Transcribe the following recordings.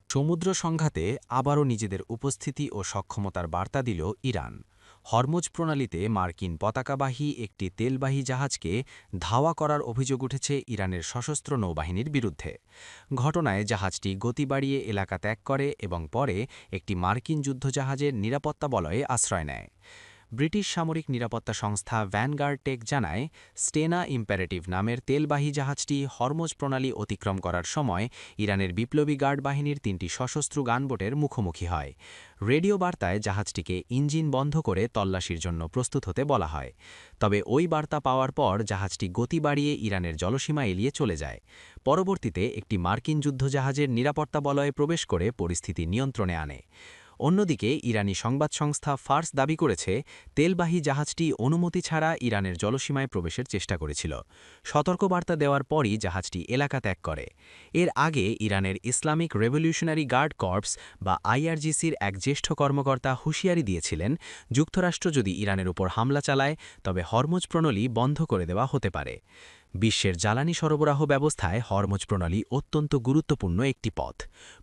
সমুদ্র সংঘাতে আবারও নিজেদের উপস্থিতি ও সক্ষমতার বার্তা দিল ইরান। হরমুজ প্রণালীতে মার্কিন পতাকাবাহী একটি তেলবাহী জাহাজকে ধাওয়া করার অভিযোগ উঠেছে ইরানের সশস্ত্র নৌবাহিনীর বিরুদ্ধে। ঘটনায় জাহাজটি গতি বাড়িয়ে এলাকা ত্যাগ করে এবং পরে একটি মার্কিন যুদ্ধজাহাজের নিরাপত্তা বলয়ে আশ্রয় নেয়। ব্রিটিশ সামরিক নিরাপত্তা সংস্থা ভ্যানগার্ড টেক জানায়, স্টেনা ইম্পারেটিভ নামের তেলবাহী জাহাজটি হরমুজ প্রণালী অতিক্রম করার সময় ইরানের বিপ্লবী গার্ড বাহিনীর ৩টি সশস্ত্র গানবোটের মুখোমুখি হয়। রেডিও বার্তায় জাহাজটিকে ইঞ্জিন বন্ধ করে তল্লাশির জন্য প্রস্তুত হতে বলা হয়। তবে ওই বার্তা পাওয়ার পর জাহাজটি গতি বাড়িয়ে ইরানের জলসীমা এড়িয়ে চলে যায়। পরবর্তীতে একটি মার্কিন যুদ্ধজাহাজের নিরাপত্তা বলয়ে প্রবেশ করে পরিস্থিতি নিয়ন্ত্রণে আনে। অন্যদিকে ইরানি সংবাদ সংস্থা ফার্স দাবি করেছে, তেলবাহী জাহাজটি অনুমতি ছাড়া ইরানের জলসীমায় প্রবেশের চেষ্টা করেছিল। সতর্কবার্তা দেওয়ার পরই জাহাজটি এলাকা ত্যাগ করে। এর আগে ইরানের ইসলামিক রেভলিউশনারি গার্ড কর্পস বা আইআরজিসির এক জ্যেষ্ঠ কর্মকর্তা হুঁশিয়ারি দিয়েছিলেন, যুক্তরাষ্ট্র যদি ইরানের উপর হামলা চালায় তবে হরমুজ প্রণালী বন্ধ করে দেওয়া হতে পারে। বিশ্বের জ্বালানি সরবরাহ ব্যবস্থায় হরমুজ প্রণালী অত্যন্ত গুরুত্বপূর্ণ একটি পথ।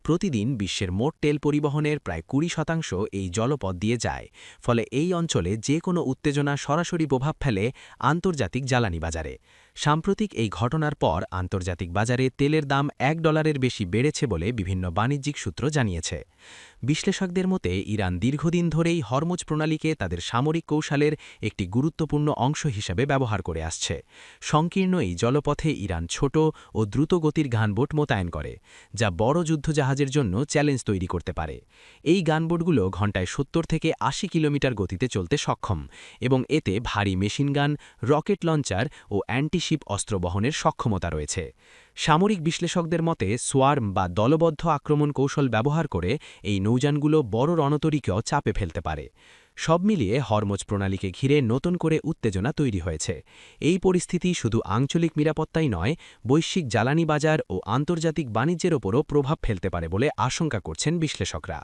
প্রতিদিন বিশ্বের মোট তেল পরিবহনের প্রায় ২০% এই জলপথ দিয়ে যায়। ফলে এই অঞ্চলে যে কোনো উত্তেজনা সরাসরি প্রভাব ফেলে আন্তর্জাতিক জ্বালানি বাজারে। সাম্প্রতিক এই ঘটনার পর আন্তর্জাতিক বাজারে তেলের দাম $১ বেশি বেড়েছে বলে বিভিন্ন বাণিজ্যিক সূত্র জানিয়েছে। বিশ্লেষকদের মতে ইরান দীর্ঘদিন ধরেই হরমুজ প্রণালীকে তাদের সামরিক কৌশলের একটি গুরুত্বপূর্ণ অংশ হিসেবে ব্যবহার করে আসছে। সংকীর্ণ এই জলপথে ইরান ছোট ও দ্রুত গতির গানবোট মোতায়েন করে, যা বড় যুদ্ধজাহাজের জন্য চ্যালেঞ্জ তৈরি করতে পারে। এই গানবোটগুলো ঘণ্টায় ৭০ থেকে ৮০ কিলোমিটার গতিতে চলতে সক্ষম এবং এতে ভারী মেশিনগান, রকেট লঞ্চার ও অ্যান্টি-শিপ অস্ত্র বহনের সক্ষমতা রয়েছে। সামরিক বিশ্লেষকদের মতে সোয়ার্ম বা দলবদ্ধ আক্রমণ কৌশল ব্যবহার করে এই নৌযানগুলো বড় রণতরীকেও চাপে ফেলতে পারে। সব মিলিয়ে হরমুজ প্রণালীকে ঘিরে নতুন করে উত্তেজনা তৈরি হয়েছে। এই পরিস্থিতি শুধু আঞ্চলিক নিরাপত্তাই নয়, বৈশ্বিক জ্বালানি বাজার ও আন্তর্জাতিক বাণিজ্যের ওপরও প্রভাব ফেলতে পারে বলে আশঙ্কা করছেন বিশ্লেষকরা।